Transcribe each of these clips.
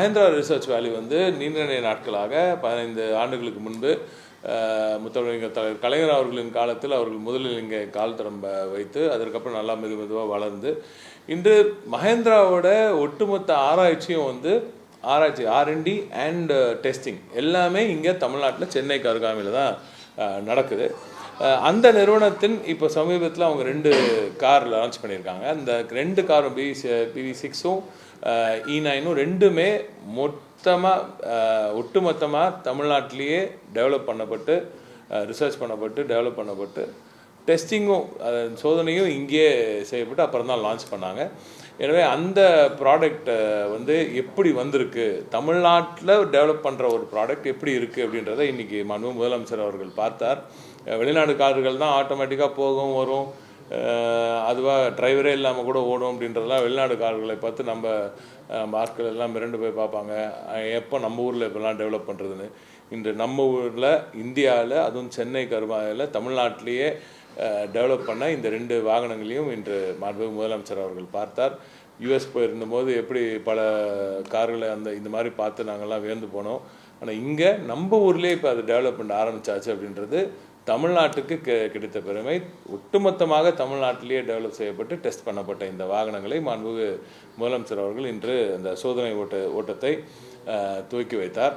Mahindra research வேலி வந்து நீண்ட நாட்களாக 15 ஆண்டுகளுக்கு முன்பு முத்தமிழர் தலைவர் கலைஞர் அவர்களின் காலத்தில் அவர்கள் முதலில் இங்கே கால் தடம் வைத்து அதற்கப்புறம் நல்லா மெதுவாக வளர்ந்து இன்று மஹேந்திராவோட ஒட்டுமொத்த ஆராய்ச்சியும் வந்து ஆராய்ச்சி R&D அண்ட் டெஸ்டிங் எல்லாமே இங்கே தமிழ்நாட்டில் சென்னைக்கு அருகாமையில் தான் நடக்குது. அந்த நிறுவனத்தின் இப்போ சமீபத்தில் அவங்க 2 கார் லான்ச் பண்ணியிருக்காங்க. அந்த 2 காரும் PV6ம் E9ம் ரெண்டுமே ஒட்டுமொத்தமாக தமிழ்நாட்டிலேயே டெவலப் பண்ணப்பட்டு ரிசர்ச் பண்ணப்பட்டு டெவலப் பண்ணப்பட்டு டெஸ்டிங்கும் சோதனையும் இங்கேயே செய்யப்பட்டு அப்புறம் தான் லான்ச் பண்ணாங்க. எனவே அந்த ப்ராடக்ட் வந்து எப்படி வந்திருக்கு, தமிழ்நாட்டில் டெவலப் பண்ணுற ஒரு ப்ராடக்ட் எப்படி இருக்குது அப்படின்றத இன்றைக்கி மாண்புமிகு முதலமைச்சர் அவர்கள் பார்த்தார். வெளிநாடு கார்கள் தான் ஆட்டோமேட்டிக்காக போகும் வரும், அதுவாக டிரைவரே இல்லாமல் கூட ஓடும் அப்படின்றதெல்லாம் வெளிநாடு கார்களை பார்த்து நம்ம ஆட்கள் எல்லாம் மிரண்டு போய் பார்ப்பாங்க. எப்போ நம்ம ஊரில் இப்போலாம் டெவலப் பண்ணுறதுன்னு இன்று நம்ம ஊரில் இந்தியாவில் அதுவும் சென்னை கருமாயில் தமிழ்நாட்டிலேயே டெவலப் பண்ண இந்த 2 வாகனங்களையும் இன்று மாண்புமிகு முதலமைச்சர் அவர்கள் பார்த்தார். US போயிருந்தபோது எப்படி பல கார்களை இந்த மாதிரி பார்த்து நாங்கள்லாம் வியந்து போனோம். ஆனால் இங்கே நம்ம ஊர்லேயே இப்போ அது டெவலப்மெண்ட் ஆரம்பித்தாச்சு அப்படின்றது தமிழ்நாட்டுக்கு கிடைத்த பெருமை. ஒட்டுமொத்தமாக தமிழ்நாட்டிலேயே டெவலப் செய்யப்பட்டு டெஸ்ட் பண்ணப்பட்ட இந்த வாகனங்களை மாண்புமிகு முதலமைச்சர் அவர்கள் இன்று அந்த சோதனை ஓட்டத்தை துவக்கி வைத்தார்.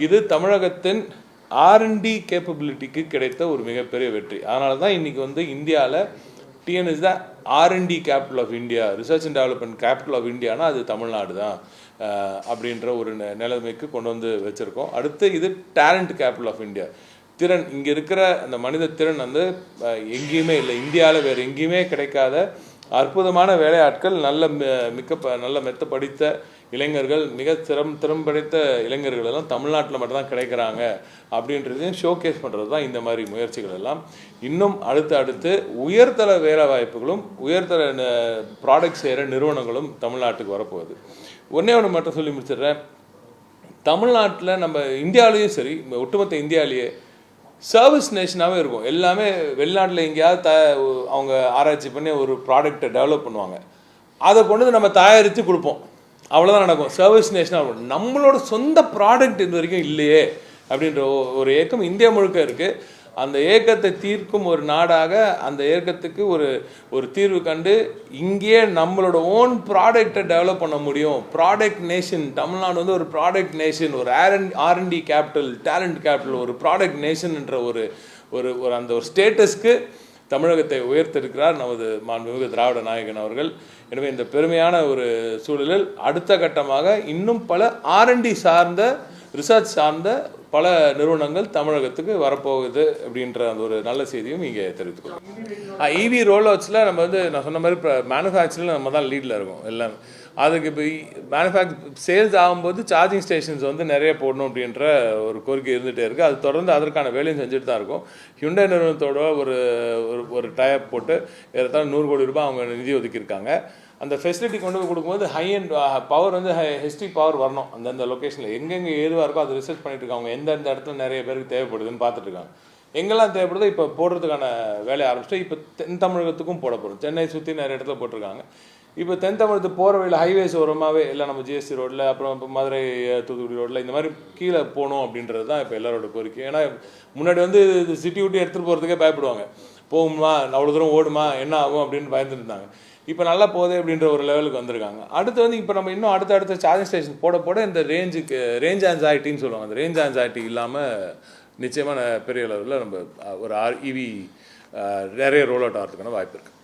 இது தமிழகத்தின் R&D கேப்பபிலிட்டிக்கு கிடைத்த ஒரு மிகப்பெரிய வெற்றி. அதனால தான் இன்றைக்கி வந்து இந்தியாவில் TN is the R&D capital of India, research and development capital of இந்தியானா அது தமிழ்நாடு தான் அப்படின்ற ஒரு நிலைமைக்கு கொண்டு வந்து வச்சுருக்கோம். அடுத்து இது டேலண்ட் கேபிட்டல் ஆஃப் இந்தியா, திறன், இங்கே இருக்கிற அந்த மனித திறன் வந்து எங்கேயுமே இல்லை, இந்தியாவில் வேறு எங்கேயுமே கிடைக்காத அற்புதமான வேலையாட்கள், நல்ல மெத்த படித்த இளைஞர்கள், மிக திறம்படைத்த இளைஞர்கள் எல்லாம் தமிழ்நாட்டில் மட்டும்தான் கிடைக்கிறாங்க அப்படின்றதையும் ஷோகேஸ் பண்ணுறது தான் இந்த மாதிரி முயற்சிகள் எல்லாம். இன்னும் அடுத்து உயர்தர வேலை வாய்ப்புகளும் உயர்தர ப்ராடக்ட் செய்கிற நிறுவனங்களும் தமிழ்நாட்டுக்கு வரப்போகுது. ஒன்று மட்டும் சொல்லி முடிச்சிடுறேன். தமிழ்நாட்டில் நம்ம இந்தியாவிலையும் சரி, ஒட்டுமொத்த இந்தியாவிலேயே சர்வீஸ் நேஷனாகவே இருக்கும். எல்லாமே வெளிநாட்டில் எங்கேயாவது அவங்க ஆராய்ச்சி பண்ணி ஒரு ப்ராடக்டை டெவலப் பண்ணுவாங்க, அதை கொண்டு வந்து நம்ம தயாரித்து கொடுப்போம், அவ்வளோதான் நடக்கும். சர்வீஸ் நேஷனாக இருக்கும். நம்மளோட சொந்த ப்ராடக்ட் இது வரைக்கும் இல்லையே அப்படின்ற ஒரு ஏக்கம் இந்தியா முழுக்க இருக்குது. அந்த ஏக்கத்தை தீர்க்கும் ஒரு நாடாக அந்த ஏக்கத்துக்கு ஒரு தீர்வு கண்டு இங்கேயே நம்மளோட ஓன் ப்ராடக்டை டெவலப் பண்ண முடியும். ப்ராடக்ட் நேஷன் தமிழ்நாடு வந்து ஒரு ப்ராடக்ட் நேஷன், ஒரு R&D கேபிட்டல், டேலண்ட் கேபிட்டல், ஒரு ப்ராடக்ட் நேஷன்ன்ற அந்த ஒரு ஸ்டேட்டஸ்க்கு தமிழகத்தை உயர்த்திருக்கிறார் நமது மாண்புமிகு திராவிட நாயகன் அவர்கள். எனவே இந்த பெருமையான ஒரு சூழலில் அடுத்த கட்டமாக இன்னும் பல R&D சார்ந்த ரிசர்ச் சார்ந்த பல நிறுவனங்கள் தமிழகத்துக்கு வரப்போகுது அப்படின்ற அந்த ஒரு நல்ல செய்தியும் இங்கே தெரிவித்துக்கொள்ளும். EV ரோல்அவுட்ஸில் நம்ம வந்து நான் சொன்ன மாதிரி இப்போ மேனுஃபேக்சரிங்கில் நம்ம தான் லீடில் இருக்கோம் எல்லாமே. அதுக்கு இப்போ சேல்ஸ் ஆகும்போது சார்ஜிங் ஸ்டேஷன்ஸ் வந்து நிறைய போடணும் அப்படின்ற ஒரு கோரிக்கை இருந்துகிட்டே இருக்குது. அது தொடர்ந்து அதற்கான வேலையும் செஞ்சுட்டு தான் இருக்கும். ஹியூண்டை நிறுவனத்தோட ஒரு டைப் போட்டு ஏறத்தாழ 100 கோடி ரூபாய் அவங்க நிதி ஒதுக்கியிருக்காங்க. அந்த ஃபெசிலிட்டி கொண்டு போய் கொடுக்கும்போது ஹை அண்ட் பவர் வந்து ஹெச்டி பவர் வரணும். அந்தந்த லொக்கேஷனில் எங்கெங்கே ஏதுவாக இருக்கோ அது ரிசர்ச் பண்ணிட்டு இருக்காங்க. எந்தெந்த இடத்துல நிறைய பேருக்கு தேவைப்படுதுன்னு பார்த்துட்டு இருக்காங்க. எங்கெல்லாம் தேவைப்படுதோ இப்போ போடுறதுக்கான வேலையை ஆரம்பிச்சுட்டு இப்போ தென் தமிழகத்துக்கும் போட போகிறோம். சென்னை சுற்றி நிறைய இடத்துல போட்டிருக்காங்க. இப்போ தென் தமிழகத்துக்கு போகிற வழியில் ஹைவேஸ் ஓரமாகவே எல்லாம் நம்ம GST ரோட்டில், அப்புறம் இப்போ மதுரை தூத்துக்குடி ரோட்டில் இந்த மாதிரி கீழே போகணும் அப்படின்றது தான் இப்போ எல்லாரோட கோரிக்கை. ஏன்னா முன்னாடி வந்து சிட்டி விட்டு எடுத்துகிட்டு போகிறதுக்கே பயப்படுவாங்க. போகுமா, அவ்வளோ தூரம் ஓடுமா, என்ன ஆகும் அப்படின்னு பயந்துட்டு இருந்தாங்க. இப்போ நல்லா போகுது அப்படின்ற ஒரு லெவலுக்கு வந்திருக்காங்க. அடுத்து வந்து இப்போ நம்ம இன்னும் அடுத்த சார்ஜிங் ஸ்டேஷன் போட இந்த ரேஞ்ச் ஆன்சைட்டின்னு சொல்லுவாங்க. அந்த ரேஞ்ச் ஆன்சைட்டி இல்லாமல் நிச்சயமாக பெரிய லெவலில் நம்ம ஒரு EV நிறைய ரோல் அவுட் ஆகிறதுக்கான வாய்ப்பு இருக்குது.